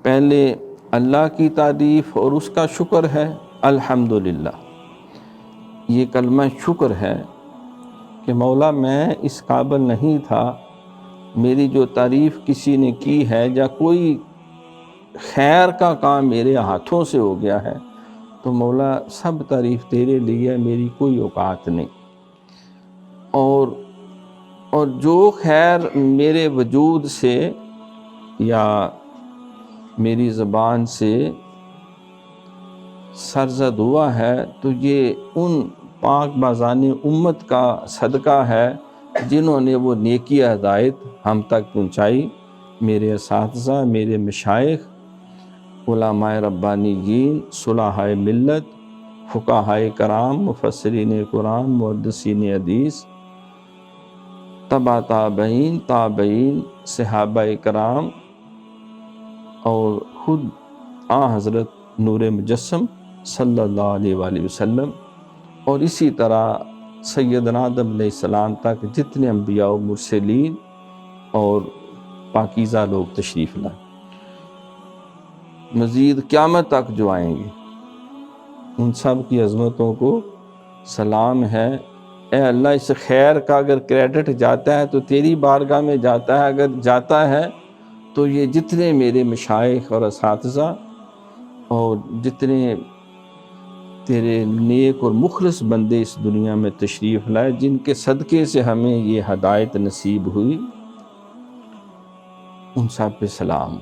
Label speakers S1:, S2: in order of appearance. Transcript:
S1: پہلے اللہ کی تعریف اور اس کا شکر ہے الحمدللہ۔ یہ کلمہ شکر ہے کہ مولا میں اس قابل نہیں تھا، میری جو تعریف کسی نے کی ہے یا کوئی خیر کا کام میرے ہاتھوں سے ہو گیا ہے تو مولا سب تعریف تیرے لیے ہے، میری کوئی اوقات نہیں۔ اور جو خیر میرے وجود سے یا میری زبان سے سرزد ہوا ہے تو یہ ان پاک بازان امت کا صدقہ ہے جنہوں نے وہ نیکی ہدایت ہم تک پہنچائی، میرے اساتذہ، میرے مشائخ، علماء ربانیین، صلحائے ملت، فقہائے کرام، مفسرین قرآن، محدثین حدیث، تبع تابعین، تابعین، صحابہ کرام، اور خود حضرت نور مجسم صلی اللہ علیہ وآلہ وسلم، اور اسی طرح سیدنا آدم علیہ السلام تک جتنے انبیاء و مرسلین اور پاکیزہ لوگ تشریف لائے، مزید قیامت تک جو آئیں گے، ان سب کی عظمتوں کو سلام ہے۔ اے اللہ، اس خیر کا اگر کریڈٹ جاتا ہے تو تیری بارگاہ میں جاتا ہے، اگر جاتا ہے تو یہ جتنے میرے مشائخ اور اساتذہ اور جتنے تیرے نیک اور مخلص بندے اس دنیا میں تشریف لائے، جن کے صدقے سے ہمیں یہ ہدایت نصیب ہوئی، ان سب پہ سلام۔